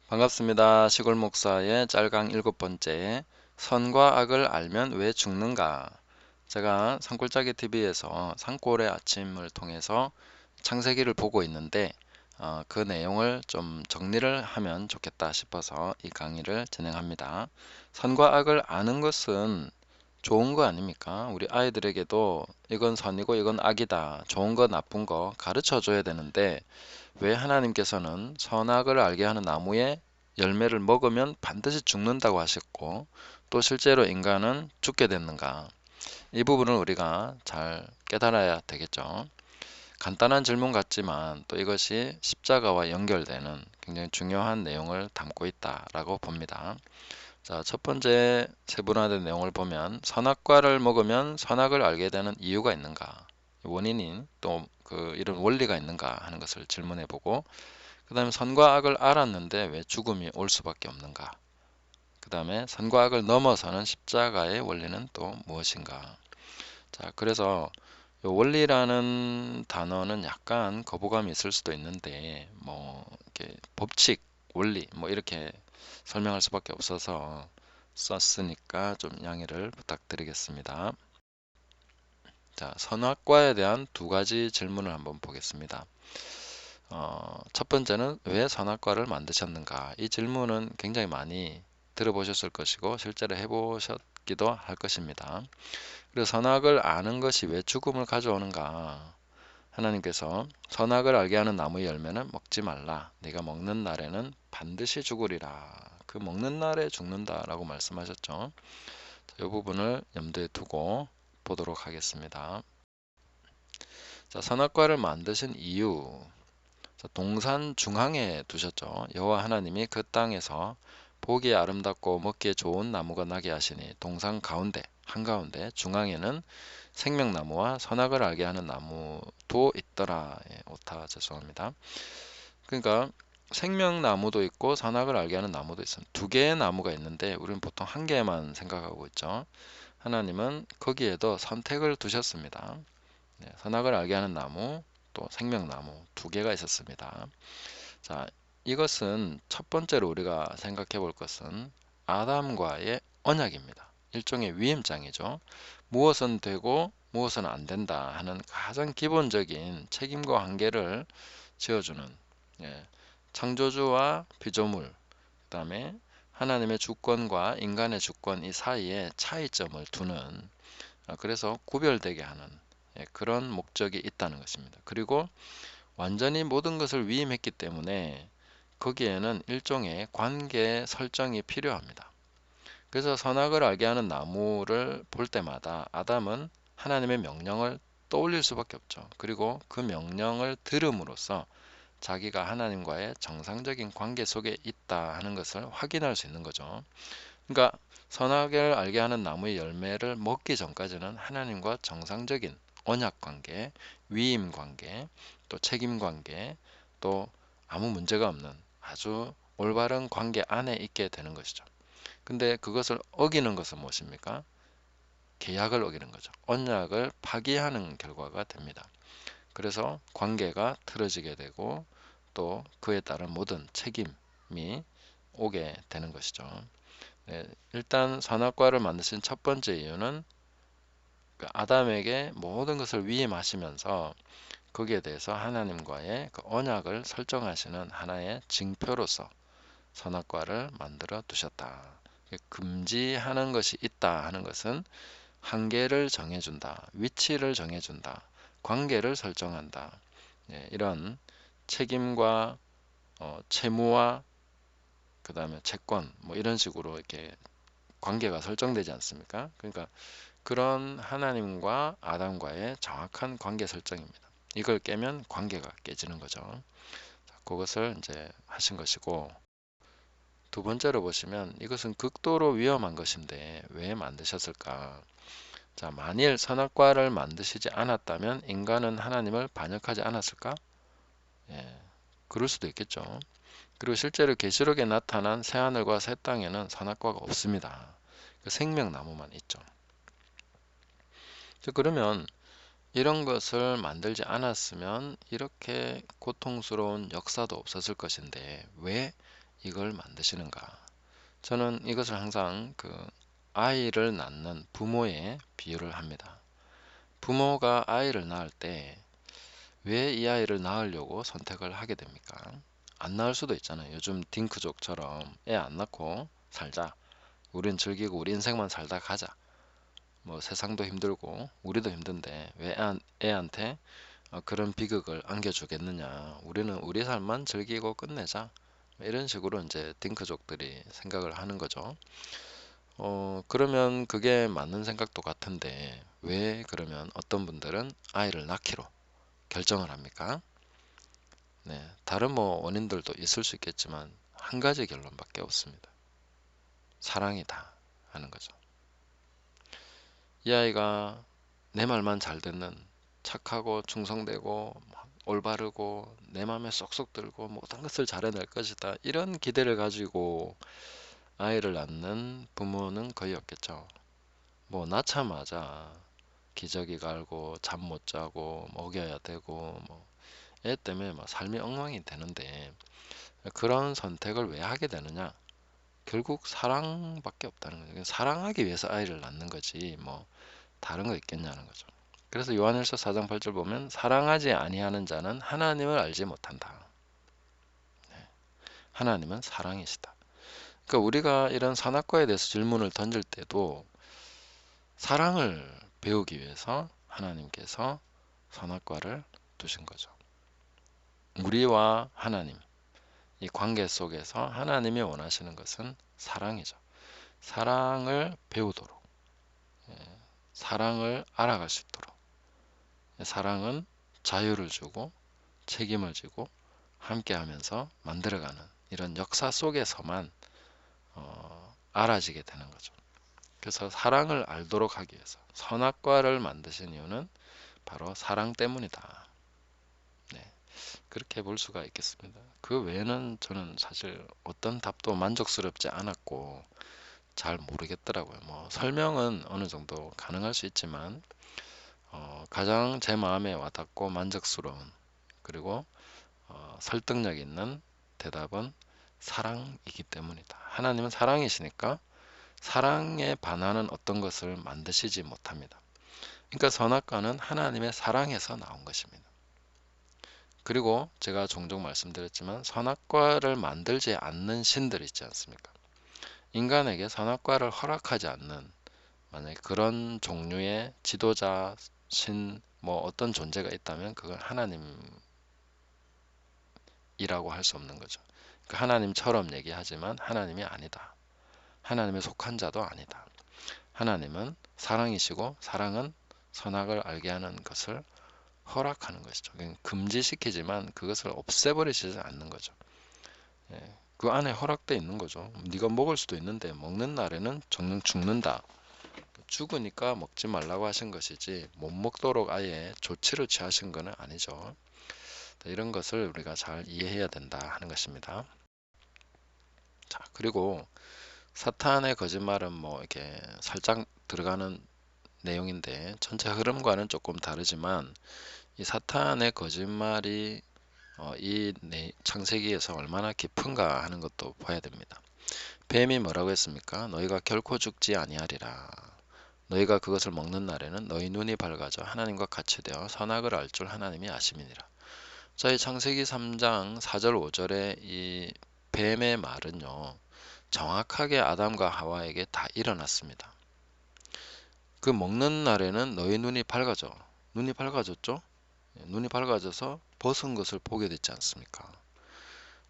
반갑습니다. 시골 목사의 짤강 7번째, 선과 악을 알면 왜 죽는가? 제가 산골짜기 TV에서 산골의 아침을 통해서 창세기를 보고 있는데 그 내용을 좀 정리를 하면 좋겠다 싶어서 이 강의를 진행합니다. 선과 악을 아는 것은 좋은 거 아닙니까? 우리 아이들에게도 이건 선이고 이건 악이다, 좋은 거 나쁜 거 가르쳐 줘야 되는데 왜 하나님께서는 선악을 알게 하는 나무의 열매를 먹으면 반드시 죽는다고 하셨고 또 실제로 인간은 죽게 됐는가? 이 부분을 우리가 잘 깨달아야 되겠죠. 간단한 질문 같지만 또 이것이 십자가와 연결되는 굉장히 중요한 내용을 담고 있다라고 봅니다. 자, 첫 번째 세분화된 내용을 보면 선악과를 먹으면 선악을 알게 되는 이유가 있는가? 원인인 또 이런 원리가 있는가 하는 것을 질문해 보고, 그 다음에 선과 악을 알았는데 왜 죽음이 올 수밖에 없는가? 그 다음에 선과 악을 넘어서는 십자가의 원리는 또 무엇인가? 자, 그래서 이 원리라는 단어는 약간 거부감이 있을 수도 있는데, 이렇게 법칙, 원리, 이렇게 설명할 수밖에 없어서 썼으니까 좀 양해를 부탁드리겠습니다. 자, 선악과에 대한 두 가지 질문을 한번 보겠습니다. 첫 번째는 왜 선악과를 만드셨는가? 이 질문은 굉장히 많이 들어보셨을 것이고 실제로 해보셨기도 할 것입니다. 그래서 선악을 아는 것이 왜 죽음을 가져오는가? 하나님께서 선악을 알게 하는 나무의 열매는 먹지 말라. 네가 먹는 날에는 반드시 죽으리라. 그 먹는 날에 죽는다라고 말씀하셨죠. 이 부분을 염두에 두고 보도록 하겠습니다. 자, 선악과를 만드신 이유. 동산 중앙에 두셨죠. 여호와 하나님이 그 땅에서 보기에 아름답고 먹기에 좋은 나무가 나게 하시니 동산 가운데 한가운데 중앙에는 생명나무와 선악을 알게 하는 나무도 있더라. 오타 죄송합니다. 그러니까 생명나무도 있고 선악을 알게 하는 나무도 있습니다. 두 개의 나무가 있는데 우리는 보통 한 개만 생각하고 있죠. 하나님은 거기에도 선택을 두셨습니다. 선악을 알게 하는 나무 또 생명나무 두 개가 있었습니다. 자, 이것은 첫 번째로 우리가 생각해 볼 것은 아담과의 언약입니다. 일종의 위임장이죠. 무엇은 되고 무엇은 안 된다 하는 가장 기본적인 책임과 한계를 지어주는, 창조주와 피조물, 그 다음에 하나님의 주권과 인간의 주권 이 사이에 차이점을 두는, 그래서 구별되게 하는 그런 목적이 있다는 것입니다. 그리고 완전히 모든 것을 위임했기 때문에 거기에는 일종의 관계 설정이 필요합니다. 그래서 선악을 알게 하는 나무를 볼 때마다 아담은 하나님의 명령을 떠올릴 수밖에 없죠. 그리고 그 명령을 들음으로써 자기가 하나님과의 정상적인 관계 속에 있다 하는 것을 확인할 수 있는 거죠. 그러니까 선악을 알게 하는 나무의 열매를 먹기 전까지는 하나님과 정상적인 언약 관계, 위임 관계, 또 책임 관계, 또 아무 문제가 없는 아주 올바른 관계 안에 있게 되는 것이죠. 근데 그것을 어기는 것은 무엇입니까? 계약을 어기는 거죠. 언약을 파기하는 결과가 됩니다. 그래서 관계가 틀어지게 되고 또 그에 따른 모든 책임이 오게 되는 것이죠. 일단 선악과를 만드신 첫 번째 이유는 아담에게 모든 것을 위임하시면서 거기에 대해서 하나님과의 그 언약을 설정하시는 하나의 징표로서 선악과를 만들어 두셨다. 금지하는 것이 있다 하는 것은 한계를 정해준다, 위치를 정해준다, 관계를 설정한다. 이런 책임과 채무와 그 다음에 채권 이런 식으로 이렇게 관계가 설정되지 않습니까? 그러니까 그런 하나님과 아담과의 정확한 관계 설정입니다. 이걸 깨면 관계가 깨지는 거죠. 자, 그것을 이제 하신 것이고, 두 번째로 보시면 이것은 극도로 위험한 것인데 왜 만드셨을까? 자, 만일 선악과를 만드시지 않았다면 인간은 하나님을 반역하지 않았을까? 예, 그럴 수도 있겠죠. 그리고 실제로 계시록에 나타난 새하늘과 새 땅에는 선악과가 없습니다. 그 생명나무만 있죠. 그러면 이런 것을 만들지 않았으면 이렇게 고통스러운 역사도 없었을 것인데 왜 이걸 만드시는가? 저는 이것을 항상 아이를 낳는 부모에 비유를 합니다. 부모가 아이를 낳을 때 왜 이 아이를 낳으려고 선택을 하게 됩니까? 안 낳을 수도 있잖아요. 요즘 딩크족처럼 애 안 낳고 살자. 우린 즐기고 우리 인생만 살다 가자. 뭐 세상도 힘들고 우리도 힘든데 왜 애한테 그런 비극을 안겨주겠느냐. 우리는 우리 삶만 즐기고 끝내자. 이런 식으로 이제 딩크족들이 생각을 하는 거죠. 그러면 그게 맞는 생각도 같은데 왜 그러면 어떤 분들은 아이를 낳기로 결정을 합니까? 네, 다른 뭐 원인들도 있을 수 있겠지만 한 가지 결론밖에 없습니다. 사랑이다 하는 거죠. 이 아이가 내 말만 잘 듣는 착하고 충성되고 올바르고 내 마음에 쏙쏙 들고 모든 것을 잘해낼 것이다. 이런 기대를 가지고 아이를 낳는 부모는 거의 없겠죠. 뭐 낳자마자 기저귀 갈고 잠 못 자고 먹여야 되고 뭐 애 때문에 막 삶이 엉망이 되는데 그런 선택을 왜 하게 되느냐? 결국 사랑밖에 없다는 거죠. 사랑하기 위해서 아이를 낳는 거지 뭐 다른 거 있겠냐는 거죠. 그래서 요한일서 4장 8절 보면 사랑하지 아니하는 자는 하나님을 알지 못한다. 하나님은 사랑이시다. 그러니까 우리가 이런 선악과에 대해서 질문을 던질 때도 사랑을 배우기 위해서 하나님께서 선악과를 두신 거죠. 우리와 하나님 이 관계 속에서 하나님이 원하시는 것은 사랑이죠. 사랑을 배우도록, 사랑을 알아갈 수 있도록. 사랑은 자유를 주고 책임을 지고 함께하면서 만들어가는 이런 역사 속에서만 알아지게 되는 거죠. 그래서 사랑을 알도록 하기 위해서 선악과를 만드신 이유는 바로 사랑 때문이다. 네, 그렇게 볼 수가 있겠습니다. 그 외에는 저는 사실 어떤 답도 만족스럽지 않았고 잘 모르겠더라고요. 뭐 설명은 어느 정도 가능할 수 있지만 가장 제 마음에 와닿고 만족스러운 그리고 설득력 있는 대답은 사랑이기 때문이다. 하나님은 사랑이시니까 사랑에 반하는 어떤 것을 만드시지 못합니다. 그러니까 선악과는 하나님의 사랑에서 나온 것입니다. 그리고 제가 종종 말씀드렸지만 선악과를 만들지 않는 신들 있지 않습니까? 인간에게 선악과를 허락하지 않는 만약에 그런 종류의 지도자, 신, 뭐 어떤 존재가 있다면 그건 하나님이라고 할 수 없는 거죠. 그러니까 하나님처럼 얘기하지만 하나님이 아니다. 하나님에 속한 자도 아니다. 하나님은 사랑이시고 사랑은 선악을 알게 하는 것을 허락하는 것이죠. 금지시키지만 그것을 없애버리지 않는 거죠. 예, 그 안에 허락되어 있는 거죠. 네가 먹을 수도 있는데 먹는 날에는 정녕 죽는다. 죽으니까 먹지 말라고 하신 것이지 못 먹도록 아예 조치를 취하신 것은 아니죠. 이런 것을 우리가 잘 이해해야 된다 하는 것입니다. 자, 그리고 사탄의 거짓말은 뭐 이렇게 살짝 들어가는 내용인데 전체 흐름과는 조금 다르지만 이 사탄의 거짓말이 이 창세기에서 얼마나 깊은가 하는 것도 봐야 됩니다. 뱀이 뭐라고 했습니까? 너희가 결코 죽지 아니하리라. 너희가 그것을 먹는 날에는 너희 눈이 밝아져 하나님과 같이 되어 선악을 알 줄 하나님이 아심이니라. 자, 이 창세기 3장 4절 5절의 이 뱀의 말은요. 정확하게 아담과 하와에게 다 일어났습니다. 그 먹는 날에는 너희 눈이 밝아져. 눈이 밝아졌죠? 눈이 밝아져서 벗은 것을 보게 됐지 않습니까?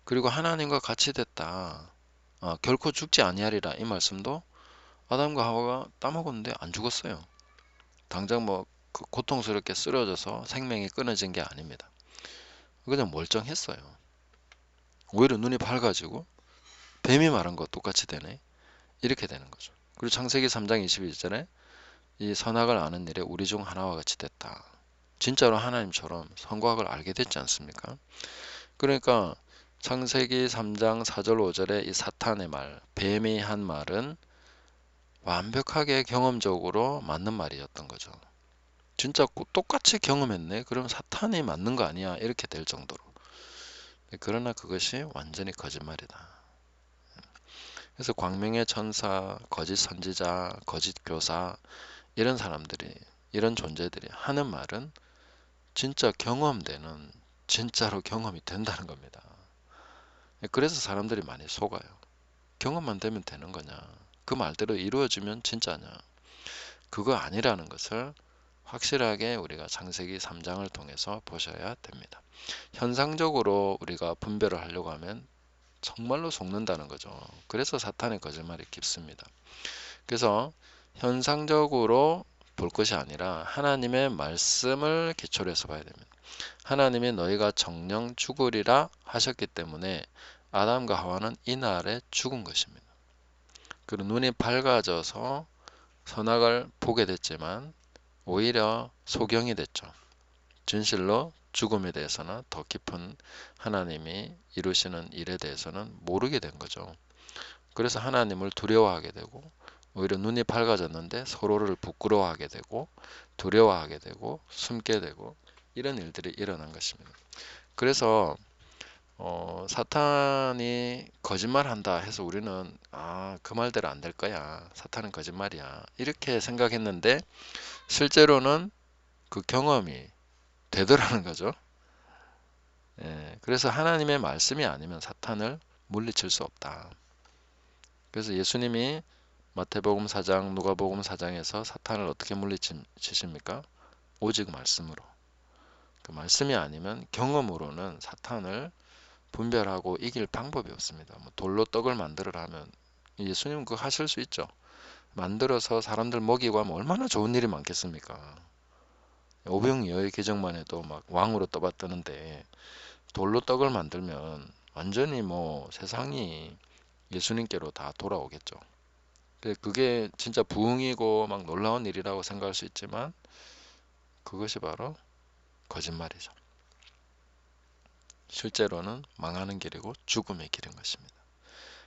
그리고 하나님과 같이 됐다. 결코 죽지 아니하리라 이 말씀도 아담과 하와가 따먹었는데 안 죽었어요. 당장 뭐 고통스럽게 쓰러져서 생명이 끊어진 게 아닙니다. 그냥 멀쩡했어요. 오히려 눈이 밝아지고 뱀이 말한 것 똑같이 되네. 이렇게 되는 거죠. 그리고 창세기 3장 22절에 이 선악을 아는 일에 우리 중 하나와 같이 됐다. 진짜로 하나님처럼 선과학을 알게 됐지 않습니까? 그러니까 창세기 3장 4절 5절의 이 사탄의 말, 뱀이 한 말은 완벽하게 경험적으로 맞는 말이었던 거죠. 진짜 똑같이 경험했네. 그럼 사탄이 맞는 거 아니야? 이렇게 될 정도로. 그러나 그것이 완전히 거짓말이다. 그래서 광명의 천사, 거짓 선지자, 거짓 교사 이런 사람들이 이런 존재들이 하는 말은 진짜 경험되는 진짜로 경험이 된다는 겁니다. 그래서 사람들이 많이 속아요. 경험만 되면 되는 거냐? 그 말대로 이루어지면 진짜냐? 그거 아니라는 것을 확실하게 우리가 창세기 3장을 통해서 보셔야 됩니다. 현상적으로 우리가 분별을 하려고 하면 정말로 속는다는 거죠. 그래서 사탄의 거짓말이 깊습니다. 그래서 현상적으로 볼 것이 아니라 하나님의 말씀을 기초로 해서 봐야 됩니다. 하나님이 너희가 정령 죽으리라 하셨기 때문에 아담과 하와는 이날에 죽은 것입니다. 그리고 눈이 밝아져서 선악을 보게 됐지만 오히려 소경이 됐죠. 진실로 죽음에 대해서는 더 깊은 하나님이 이루시는 일에 대해서는 모르게 된 거죠. 그래서 하나님을 두려워하게 되고 오히려 눈이 밝아졌는데 서로를 부끄러워하게 되고 두려워하게 되고 숨게 되고 이런 일들이 일어난 것입니다. 그래서 사탄이 거짓말한다 해서 우리는 그 말대로 안 될 거야. 사탄은 거짓말이야. 이렇게 생각했는데 실제로는 그 경험이 되더라는 거죠. 예, 그래서 하나님의 말씀이 아니면 사탄을 물리칠 수 없다. 그래서 예수님이 마태복음 4장, 누가복음 4장에서 사탄을 어떻게 물리치십니까? 오직 말씀으로. 그 말씀이 아니면 경험으로는 사탄을 분별하고 이길 방법이 없습니다. 뭐 돌로 떡을 만들으라 하면 예수님 그거 하실 수 있죠. 만들어서 사람들 먹이고 하면 얼마나 좋은 일이 많겠습니까? 오병이어의 계정만 해도 막 왕으로 떠받드는데 돌로 떡을 만들면 완전히 뭐 세상이 예수님께로 다 돌아오겠죠. 그게 진짜 부흥이고 막 놀라운 일이라고 생각할 수 있지만 그것이 바로 거짓말이죠. 실제로는 망하는 길이고 죽음의 길인 것입니다.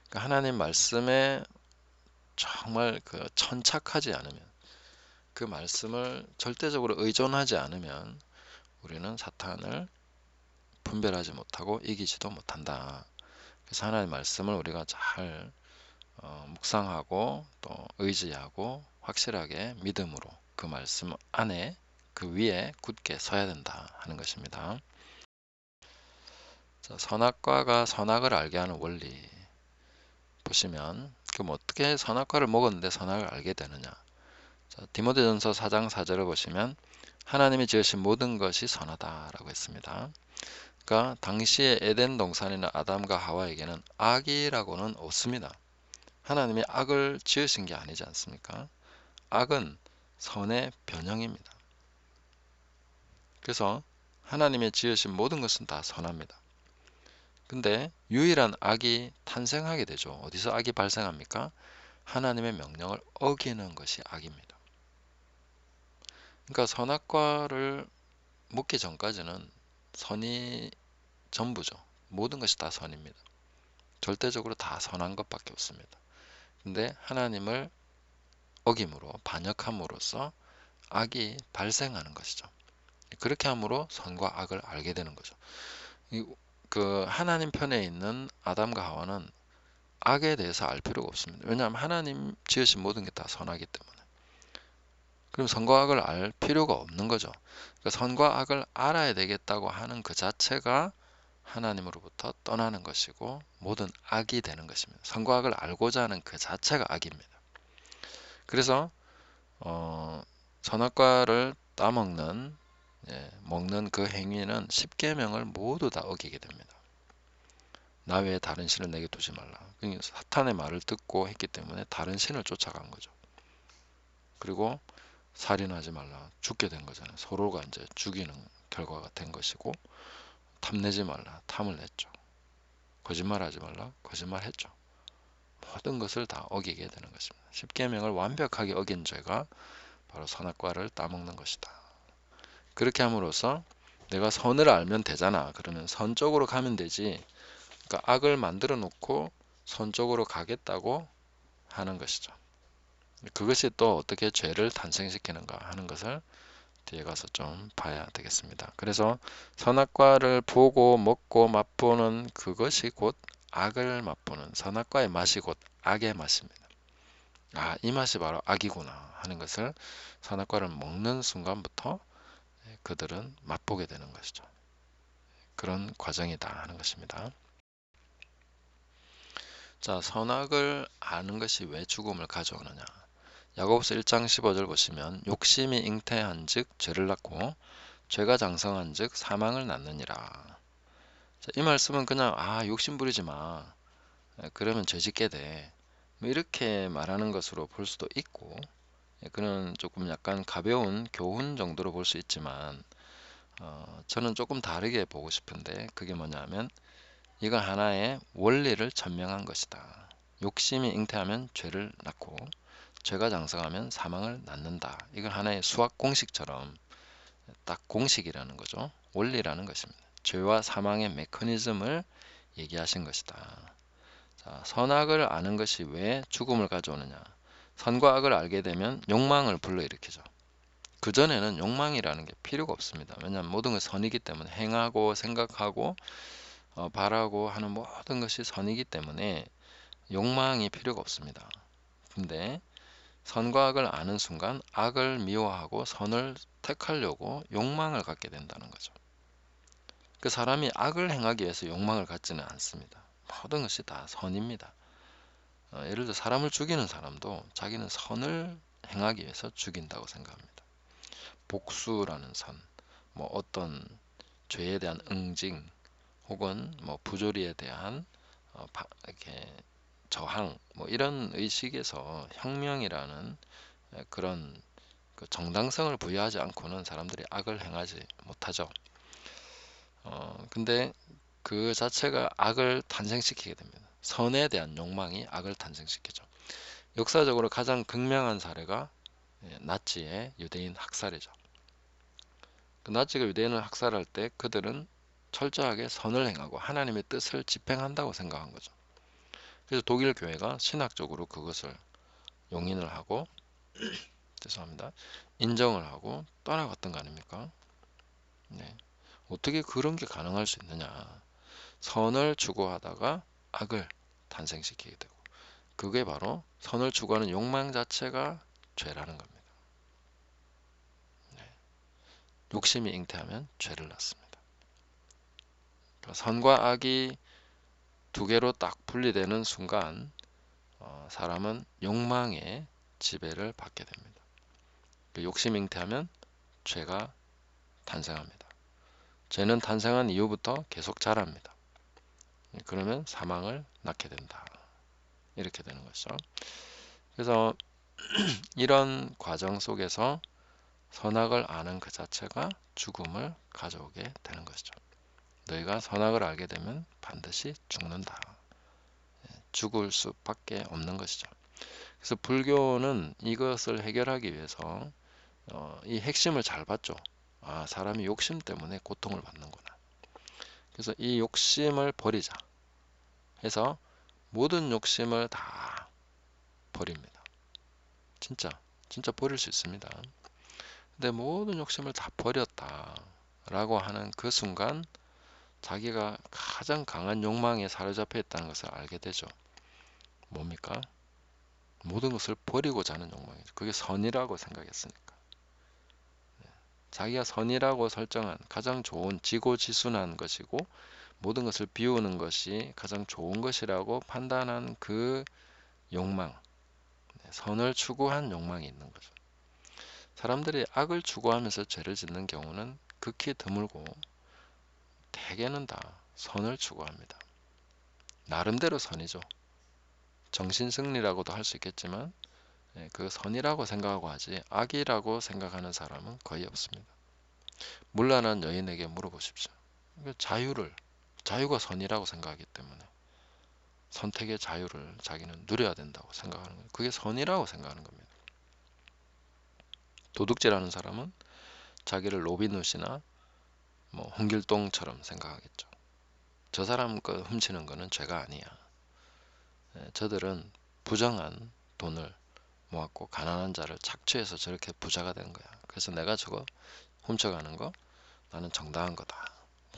그러니까 하나님 말씀에 정말 천착하지 않으면 그 말씀을 절대적으로 의존하지 않으면 우리는 사탄을 분별하지 못하고 이기지도 못한다. 그래서 하나님의 말씀을 우리가 잘 묵상하고 또 의지하고 확실하게 믿음으로 그 말씀 안에 그 위에 굳게 서야 된다 하는 것입니다. 자, 선악과가 선악을 알게 하는 원리 보시면 그럼 어떻게 선악과를 먹었는데 선악을 알게 되느냐? 자, 디모데전서 4장 4절을 보시면 하나님이 지으신 모든 것이 선하다라고 했습니다. 그러니까 당시에 에덴 동산이나 아담과 하와에게는 악이라고는 없습니다. 하나님이 악을 지으신 게 아니지 않습니까? 악은 선의 변형입니다. 그래서 하나님의 지으신 모든 것은 다 선합니다. 근데 유일한 악이 탄생하게 되죠. 어디서 악이 발생합니까? 하나님의 명령을 어기는 것이 악입니다. 그러니까 선악과를 먹기 전까지는 선이 전부죠. 모든 것이 다 선입니다. 절대적으로 다 선한 것밖에 없습니다. 근데 하나님을 어김으로 반역함으로써 악이 발생하는 것이죠. 그렇게 함으로 선과 악을 알게 되는 거죠. 그 하나님 편에 있는 아담과 하와는 악에 대해서 알 필요가 없습니다. 왜냐하면 하나님 지으신 모든 게 다 선하기 때문에. 그럼 선과 악을 알 필요가 없는 거죠. 그러니까 선과 악을 알아야 되겠다고 하는 그 자체가 하나님으로부터 떠나는 것이고 모든 악이 되는 것입니다. 선과 악을 알고자 하는 그 자체가 악입니다. 그래서 선악과를 따먹는 먹는 그 행위는 십계명을 모두 다 어기게 됩니다. 나 외에 다른 신을 내게 두지 말라. 그러니까 사탄의 말을 듣고 했기 때문에 다른 신을 쫓아간 거죠. 그리고 살인하지 말라. 죽게 된 거잖아요. 서로가 이제 죽이는 결과가 된 것이고 탐내지 말라. 탐을 냈죠. 거짓말하지 말라. 거짓말했죠. 모든 것을 다 어기게 되는 것입니다. 십계명을 완벽하게 어긴 죄가 바로 선악과를 따먹는 것이다. 그렇게 함으로써 내가 선을 알면 되잖아. 그러면 선 쪽으로 가면 되지. 그러니까 악을 만들어 놓고 선 쪽으로 가겠다고 하는 것이죠. 그것이 또 어떻게 죄를 탄생시키는가 하는 것을 뒤에 가서 좀 봐야 되겠습니다. 그래서 선악과를 보고 먹고 맛보는 그것이 곧 악을 맛보는 선악과의 맛이 곧 악의 맛입니다. 아, 이 맛이 바로 악이구나 하는 것을 선악과를 먹는 순간부터 그들은 맛보게 되는 것이죠. 그런 과정이다 하는 것입니다. 자, 선악을 아는 것이 왜 죽음을 가져오느냐. 야고보서 1장 15절 보시면 욕심이 잉태한 즉 죄를 낳고 죄가 장성한 즉 사망을 낳느니라. 자, 이 말씀은 그냥 욕심 부리지 마. 그러면 죄 짓게 돼. 뭐 이렇게 말하는 것으로 볼 수도 있고, 그는 조금 약간 가벼운 교훈 정도로 볼 수 있지만 저는 조금 다르게 보고 싶은데 그게 뭐냐면 이거 하나의 원리를 전명한 것이다. 욕심이 잉태하면 죄를 낳고 죄가 장성하면 사망을 낳는다. 이건 하나의 수학 공식처럼 딱 공식이라는 거죠. 원리라는 것입니다. 죄와 사망의 메커니즘을 얘기하신 것이다. 자, 선악을 아는 것이 왜 죽음을 가져오느냐. 선과 악을 알게 되면 욕망을 불러일으키죠. 그전에는 욕망이라는 게 필요가 없습니다. 왜냐하면 모든 것이 선이기 때문에 행하고 생각하고 바라고 하는 모든 것이 선이기 때문에 욕망이 필요가 없습니다. 근데 선과 악을 아는 순간 악을 미워하고 선을 택하려고 욕망을 갖게 된다는 거죠. 그 사람이 악을 행하기 위해서 욕망을 갖지는 않습니다. 모든 것이 다 선입니다. 예를 들어 사람을 죽이는 사람도 자기는 선을 행하기 위해서 죽인다고 생각합니다. 복수라는 선, 뭐 어떤 죄에 대한 응징, 혹은 뭐 부조리에 대한 이렇게 저항, 뭐 이런 의식에서 혁명이라는 그런 그 정당성을 부여하지 않고는 사람들이 악을 행하지 못하죠. 근데 그 자체가 악을 탄생시키게 됩니다. 선에 대한 욕망이 악을 탄생시키죠. 역사적으로 가장 극명한 사례가 나치의 유대인 학살이죠. 그 나치가 유대인을 학살할 때 그들은 철저하게 선을 행하고 하나님의 뜻을 집행한다고 생각한 거죠. 그래서 독일 교회가 신학적으로 그것을 용인을 하고 죄송합니다. 인정을 하고 떠나갔던 거 아닙니까? 네. 어떻게 그런 게 가능할 수 있느냐. 선을 추구하다가 악을 탄생시키게 되고 그게 바로 선을 추구하는 욕망 자체가 죄라는 겁니다. 네. 욕심이 잉태하면 죄를 낳습니다. 그러니까 선과 악이 두 개로 딱 분리되는 순간 사람은 욕망의 지배를 받게 됩니다. 그 욕심 잉태하면 죄가 탄생합니다. 죄는 탄생한 이후부터 계속 자랍니다. 그러면 사망을 낳게 된다. 이렇게 되는 것이죠. 그래서 이런 과정 속에서 선악을 아는 그 자체가 죽음을 가져오게 되는 것이죠. 너희가 선악을 알게 되면 반드시 죽는다. 죽을 수밖에 없는 것이죠. 그래서 불교는 이것을 해결하기 위해서 이 핵심을 잘 봤죠. 사람이 욕심 때문에 고통을 받는구나. 그래서 이 욕심을 버리자 해서 모든 욕심을 다 버립니다. 진짜 버릴 수 있습니다. 근데 모든 욕심을 다 버렸다라고 하는 그 순간 자기가 가장 강한 욕망에 사로잡혀 있다는 것을 알게 되죠. 뭡니까? 모든 것을 버리고자 하는 욕망이죠. 그게 선이라고 생각했으니까. 자기가 선이라고 설정한 가장 좋은 지고지순한 것이고 모든 것을 비우는 것이 가장 좋은 것이라고 판단한 그 욕망, 선을 추구한 욕망이 있는 거죠. 사람들이 악을 추구하면서 죄를 짓는 경우는 극히 드물고 대개는 다 선을 추구합니다. 나름대로 선이죠. 정신승리라고도 할 수 있겠지만 그 선이라고 생각하고 하지 악이라고 생각하는 사람은 거의 없습니다. 문란한 여인에게 물어보십시오. 자유가 선이라고 생각하기 때문에 선택의 자유를 자기는 누려야 된다고 생각하는 거예요. 그게 선이라고 생각하는 겁니다. 도둑질하는 사람은 자기를 로빈훗이나 뭐 홍길동처럼 생각하겠죠. 저 사람 거 훔치는 거는 죄가 아니야. 저들은 부정한 돈을 모았고 가난한 자를 착취해서 저렇게 부자가 된 거야. 그래서 내가 저거 훔쳐가는 거 나는 정당한 거다.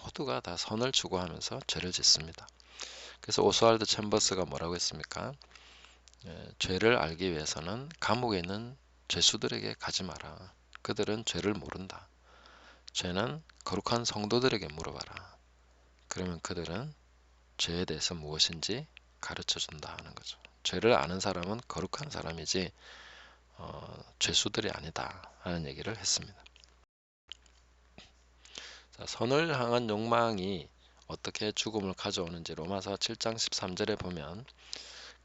모두가 다 선을 추구하면서 죄를 짓습니다. 그래서 오스왈드 챔버스가 뭐라고 했습니까? 죄를 알기 위해서는 감옥에 있는 죄수들에게 가지 마라. 그들은 죄를 모른다. 죄는 거룩한 성도들에게 물어봐라. 그러면 그들은 죄에 대해서 무엇인지 가르쳐 준다 하는 거죠. 죄를 아는 사람은 거룩한 사람이지 죄수들이 아니다 하는 얘기를 했습니다. 자, 선을 향한 욕망이 어떻게 죽음을 가져오는지 로마서 7장 13절에 보면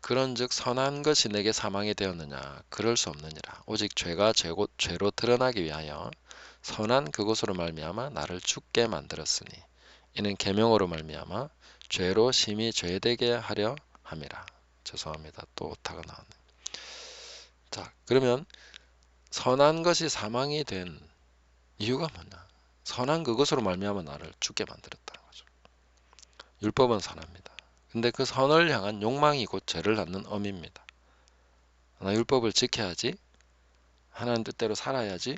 그런즉 선한 것이 내게 사망이 되었느냐 그럴 수 없느니라 오직 죄가 죄로 드러나기 위하여 선한 그것으로 말미암아 나를 죽게 만들었으니 이는 계명으로 말미암아 죄로 심히 죄되게 하려 함이라. 죄송합니다. 또 오타가 나왔네. 자, 그러면 선한 것이 사망이 된 이유가 뭐냐? 선한 그것으로 말미암아 나를 죽게 만들었다는 거죠. 율법은 선합니다. 근데 그 선을 향한 욕망이 곧 죄를 낳는 엄입니다. 나 율법을 지켜야지, 하나님 뜻대로 살아야지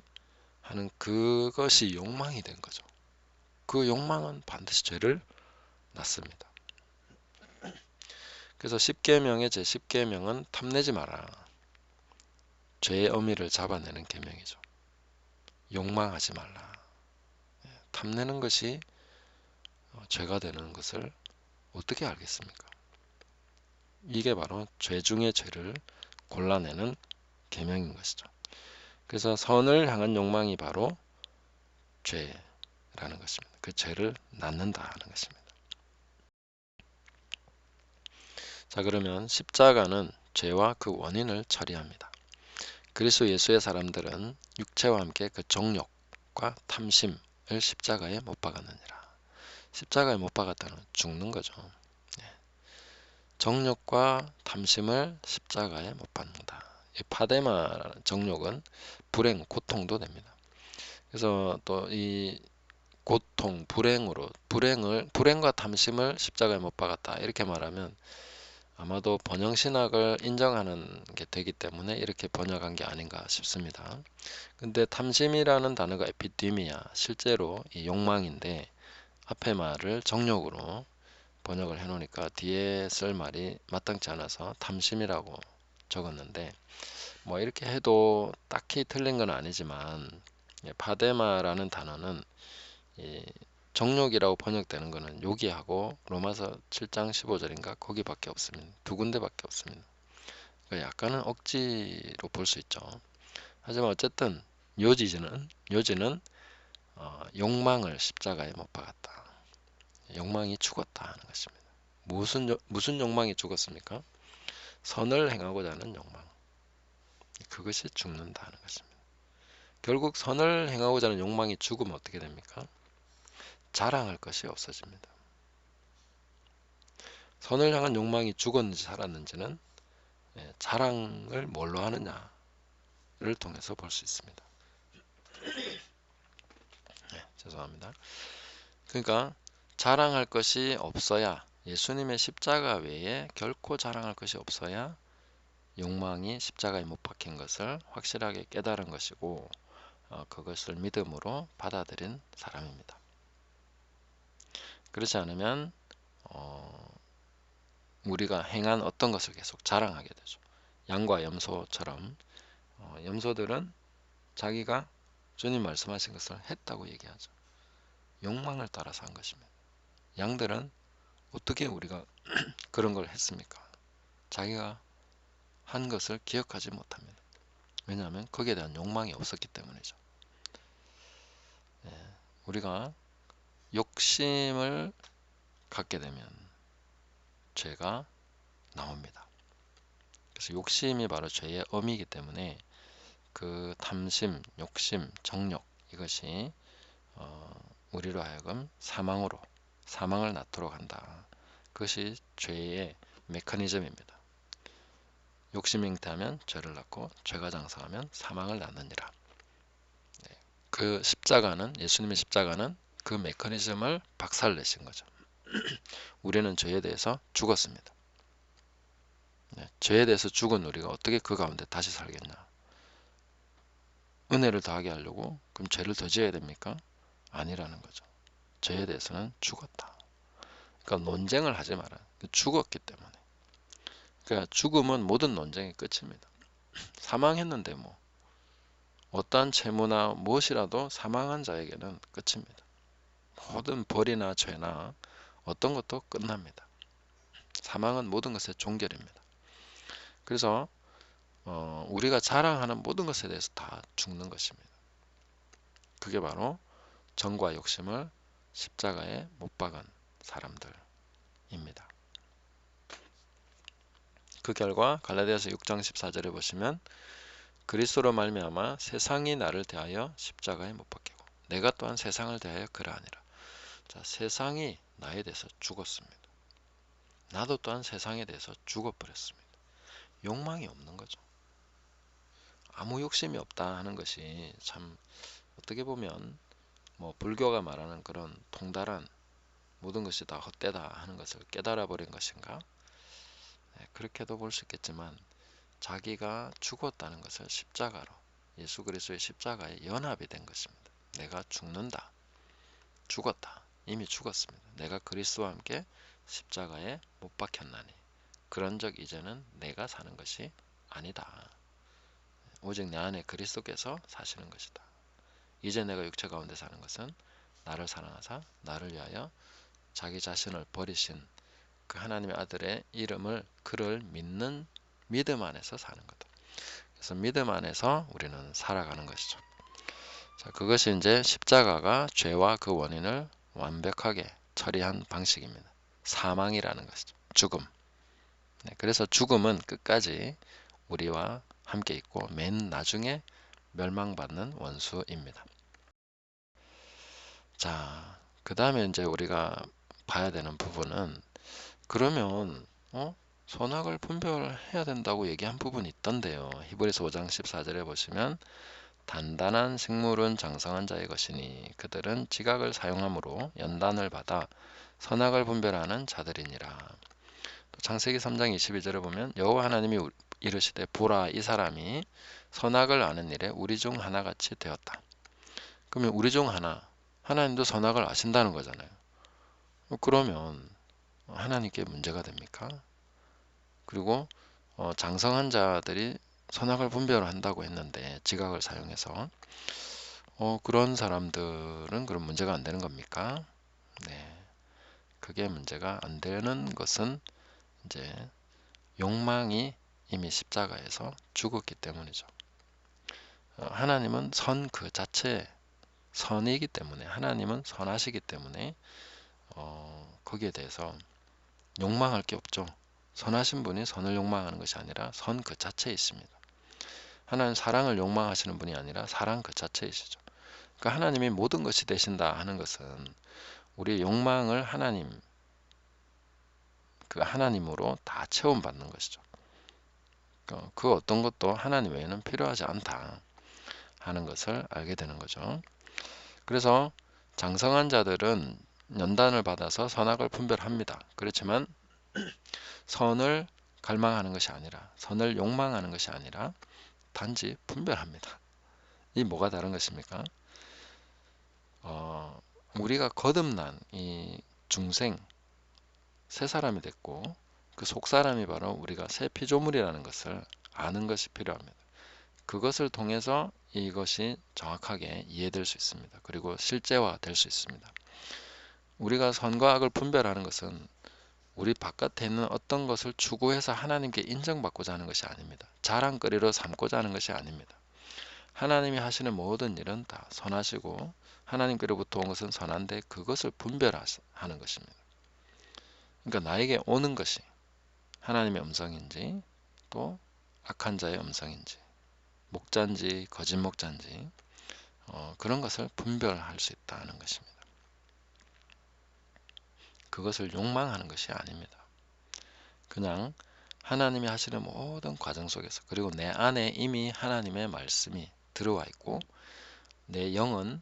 하는 그것이 욕망이 된 거죠. 그 욕망은 반드시 죄를 낳습니다. 그래서 10계명의 제10계명은 탐내지 마라. 죄의 어미를 잡아내는 계명이죠. 욕망하지 말라. 탐내는 것이 죄가 되는 것을 어떻게 알겠습니까? 이게 바로 죄 중의 죄를 골라내는 계명인 것이죠. 그래서 선을 향한 욕망이 바로 죄라는 것입니다. 그 죄를 낳는다 하는 것입니다. 자, 그러면 십자가는 죄와 그 원인을 처리합니다. 그리스도 예수의 사람들은 육체와 함께 그 정욕과 탐심을 십자가에 못 박았느니라. 십자가에 못 박았다는 죽는 거죠. 정욕과 탐심을 십자가에 못 박는다. 이 파데마 정욕은 불행, 고통도 됩니다. 그래서 또 이 고통, 불행과 탐심을 십자가에 못 박았다. 이렇게 말하면 아마도 번영신학을 인정하는 게 되기 때문에 이렇게 번역한 게 아닌가 싶습니다. 근데 탐심이라는 단어가 에피디미아, 실제로 이 욕망인데 앞에 말을 정욕으로 번역을 해놓으니까 뒤에 쓸 말이 마땅치 않아서 탐심이라고 적었는데 뭐 이렇게 해도 딱히 틀린 건 아니지만 파데마라는 단어는 이 정욕이라고 번역되는 것은 여기하고 로마서 7장 15절인가 거기밖에 없습니다. 두 군데밖에 없습니다. 그러니까 약간은 억지로 볼 수 있죠. 하지만 어쨌든 요지는 욕망을 십자가에 못 박았다. 욕망이 죽었다 하는 것입니다. 무슨 욕망이 죽었습니까? 선을 행하고자 하는 욕망. 그것이 죽는다 하는 것입니다. 결국 선을 행하고자 하는 욕망이 죽으면 어떻게 됩니까? 자랑할 것이 없어집니다. 선을 향한 욕망이 죽었는지 살았는지는 자랑을 뭘로 하느냐를 통해서 볼 수 있습니다. 죄송합니다. 그러니까 자랑할 것이 없어야 예수님의 십자가 외에 결코 자랑할 것이 없어야 욕망이 십자가에 못 박힌 것을 확실하게 깨달은 것이고 그것을 믿음으로 받아들인 사람입니다. 그렇지 않으면 우리가 행한 어떤 것을 계속 자랑하게 되죠. 양과 염소처럼 염소들은 자기가 주님 말씀하신 것을 했다고 얘기하죠. 욕망을 따라서 한 것입니다. 양들은 어떻게 우리가 그런 걸 했습니까? 자기가 한 것을 기억하지 못합니다. 왜냐하면 거기에 대한 욕망이 없었기 때문이죠. 우리가 욕심을 갖게 되면 죄가 나옵니다. 그래서 욕심이 바로 죄의 어미이기 때문에 그 탐심, 욕심, 정욕 이것이 우리로 하여금 사망을 낳도록 한다. 그것이 죄의 메커니즘입니다. 욕심 잉태하면 죄를 낳고 죄가 장성하면 사망을 낳느니라. 그 십자가는 예수님의 십자가는 그 메커니즘을 박살내신 거죠. 우리는 죄에 대해서 죽었습니다. 죄에 대해서 죽은 우리가 어떻게 그 가운데 다시 살겠냐? 은혜를 더하게 하려고 그럼 죄를 더 지어야 됩니까? 아니라는 거죠. 죄에 대해서는 죽었다. 그러니까 논쟁을 하지 마라. 죽었기 때문에. 그러니까 죽음은 모든 논쟁의 끝입니다. 사망했는데 뭐 어떠한 채무나 무엇이라도 사망한 자에게는 끝입니다. 모든 벌이나 죄나 어떤 것도 끝납니다. 사망은 모든 것의 종결입니다. 그래서 우리가 자랑하는 모든 것에 대해서 다 죽는 것입니다. 그게 바로 정과 욕심을 십자가에 못 박은 사람들입니다. 그 결과 갈라디아서 6장 14절에 보시면 그리스도로 말미암아 세상이 나를 대하여 십자가에 못 박히고 내가 또한 세상을 대하여 그러하니라. 자, 세상이 나에 대해서 죽었습니다. 나도 또한 세상에 대해서 죽어버렸습니다. 욕망이 없는 거죠. 아무 욕심이 없다 하는 것이 참 어떻게 보면 뭐 불교가 말하는 그런 통달한 모든 것이 다 헛되다 하는 것을 깨달아 버린 것인가? 네, 그렇게도 볼 수 있겠지만 자기가 죽었다는 것을 십자가로 예수 그리스도의 십자가에 연합이 된 것입니다. 내가 죽는다. 죽었다. 이미 죽었습니다. 내가 그리스도와 함께 십자가에 못 박혔나니 그런즉 이제는 내가 사는 것이 아니다. 오직 내 안에 그리스도께서 사시는 것이다. 이제 내가 육체 가운데 사는 것은 나를 사랑하사 나를 위하여 자기 자신을 버리신 그 하나님의 아들의 이름을 그를 믿는 믿음 안에서 사는 거다. 그래서 믿음 안에서 우리는 살아가는 것이죠. 자, 그것이 이제 십자가가 죄와 그 원인을 완벽하게 처리한 방식입니다. 사망이라는 것이죠. 죽음. 네, 그래서 죽음은 끝까지 우리와 함께 있고 맨 나중에 멸망받는 원수입니다. 자, 그 다음에 이제 우리가 봐야 되는 부분은 그러면 선악을 분별해야 된다고 얘기한 부분이 있던데요. 히브리서 5장 14절에 보시면 단단한 식물은 장성한 자의 것이니 그들은 지각을 사용함으로 연단을 받아 선악을 분별하는 자들이니라. 또 창세기 3장 22절에 보면 여호와 하나님이 이르시되 보라 이 사람이 선악을 아는 일에 우리 중 하나같이 되었다. 그러면 우리 중 하나, 하나님도 선악을 아신다는 거잖아요. 그러면 하나님께 문제가 됩니까? 그리고 장성한 자들이 선악을 분별한다고 했는데 지각을 사용해서 그런 사람들은 그런 문제가 안 되는 겁니까? 네, 그게 문제가 안 되는 것은 이제 욕망이 이미 십자가에서 죽었기 때문이죠. 하나님은 선 그 자체 선이기 때문에 하나님은 선하시기 때문에 거기에 대해서 욕망할 게 없죠. 선하신 분이 선을 욕망하는 것이 아니라 선 그 자체에 있습니다. 하나님 사랑을 욕망하시는 분이 아니라 사랑 그 자체이시죠. 그러니까 하나님이 모든 것이 되신다 하는 것은 우리의 욕망을 그 하나님으로 다 체험받는 것이죠. 그 어떤 것도 하나님 외에는 필요하지 않다 하는 것을 알게 되는 거죠. 그래서 장성한 자들은 연단을 받아서 선악을 분별합니다. 그렇지만 선을 갈망하는 것이 아니라 선을 욕망하는 것이 아니라 단지 분별합니다. 이 뭐가 다른 것입니까? 우리가 거듭난 이 중생 새 사람이 됐고 그 속 사람이 바로 우리가 새 피조물이라는 것을 아는 것이 필요합니다. 그것을 통해서 이것이 정확하게 이해될 수 있습니다. 그리고 실제화될 수 있습니다. 우리가 선과 악을 분별하는 것은 우리 바깥에 있는 어떤 것을 추구해서 하나님께 인정받고자 하는 것이 아닙니다. 자랑거리로 삼고자 하는 것이 아닙니다. 하나님이 하시는 모든 일은 다 선하시고 하나님께로부터 온 것은 선한데 그것을 분별하는 것입니다. 그러니까 나에게 오는 것이 하나님의 음성인지 또 악한 자의 음성인지 목자인지 거짓 목자인지 그런 것을 분별할 수 있다는 것입니다. 그것을 욕망하는 것이 아닙니다. 그냥 하나님이 하시는 모든 과정 속에서 그리고 내 안에 이미 하나님의 말씀이 들어와 있고 내 영은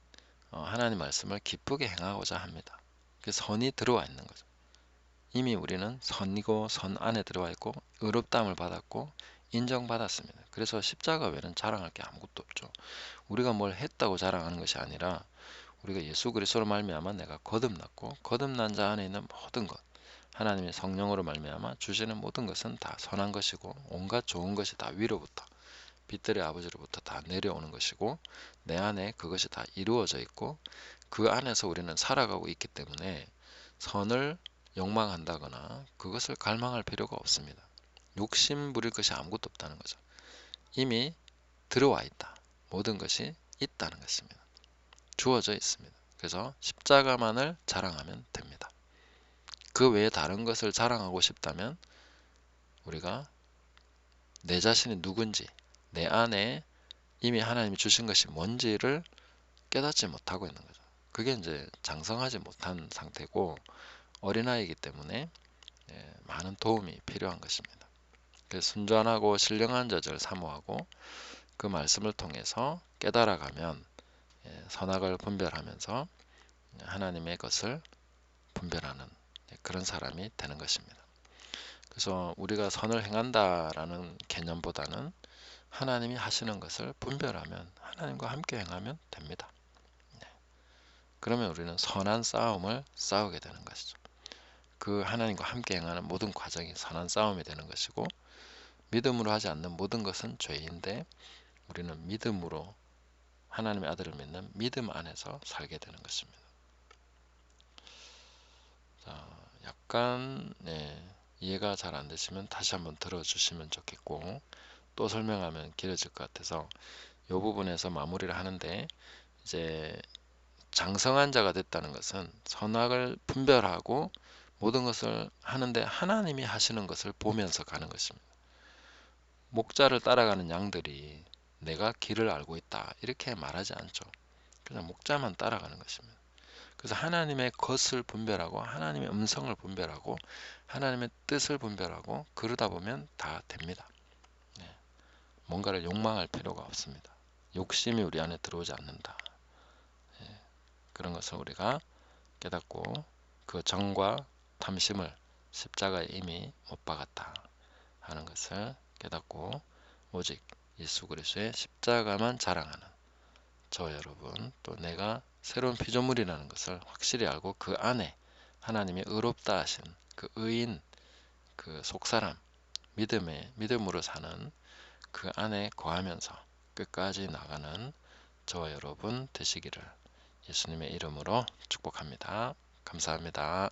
하나님 말씀을 기쁘게 행하고자 합니다. 그 선이 들어와 있는 거죠. 이미 우리는 선이고 선 안에 들어와 있고 의롭다함을 받았고 인정받았습니다. 그래서 십자가 외에는 자랑할 게 아무것도 없죠. 우리가 뭘 했다고 자랑하는 것이 아니라 우리가 예수 그리스도로 말미암아 내가 거듭났고 거듭난 자 안에 있는 모든 것 하나님의 성령으로 말미암아 주시는 모든 것은 다 선한 것이고 온갖 좋은 것이 다 위로부터 빛들의 아버지로부터 다 내려오는 것이고 내 안에 그것이 다 이루어져 있고 그 안에서 우리는 살아가고 있기 때문에 선을 욕망한다거나 그것을 갈망할 필요가 없습니다. 욕심 부릴 것이 아무것도 없다는 거죠. 이미 들어와 있다. 모든 것이 있다는 것입니다. 주어져 있습니다. 그래서 십자가만을 자랑하면 됩니다. 그 외에 다른 것을 자랑하고 싶다면 우리가 내 자신이 누군지, 내 안에 이미 하나님이 주신 것이 뭔지를 깨닫지 못하고 있는 거죠. 그게 이제 장성하지 못한 상태고 어린아이이기 때문에 많은 도움이 필요한 것입니다. 그래서 순전하고 신령한 자를 사모하고 그 말씀을 통해서 깨달아가면 선악을 분별하면서 하나님의 것을 분별하는 그런 사람이 되는 것입니다. 그래서 우리가 선을 행한다라는 개념보다는 하나님이 하시는 것을 분별하면 하나님과 함께 행하면 됩니다. 그러면 우리는 선한 싸움을 싸우게 되는 것이죠. 그 하나님과 함께 행하는 모든 과정이 선한 싸움이 되는 것이고 믿음으로 하지 않는 모든 것은 죄인데 우리는 믿음으로 하나님의 아들을 믿는 믿음 안에서 살게 되는 것입니다. 자, 약간 이해가 잘 안 되시면 다시 한번 들어주시면 좋겠고 또 설명하면 길어질 것 같아서 이 부분에서 마무리를 하는데 이제 장성한 자가 됐다는 것은 선악을 분별하고 모든 것을 하는데 하나님이 하시는 것을 보면서 가는 것입니다. 목자를 따라가는 양들이 내가 길을 알고 있다 이렇게 말하지 않죠. 그냥 목자만 따라가는 것입니다. 그래서 하나님의 것을 분별하고 하나님의 음성을 분별하고 하나님의 뜻을 분별하고 그러다 보면 다 됩니다. 뭔가를 욕망할 필요가 없습니다. 욕심이 우리 안에 들어오지 않는다. 그런 것을 우리가 깨닫고 그 정과 탐심을 십자가에 이미 못 박았다 하는 것을 깨닫고 오직 예수 그리스도의 십자가만 자랑하는 저 여러분 또 내가 새로운 피조물이라는 것을 확실히 알고 그 안에 하나님이 의롭다 하신 그 의인 그 속사람 믿음으로 사는 그 안에 거하면서 끝까지 나가는 저와 여러분 되시기를 예수님의 이름으로 축복합니다. 감사합니다.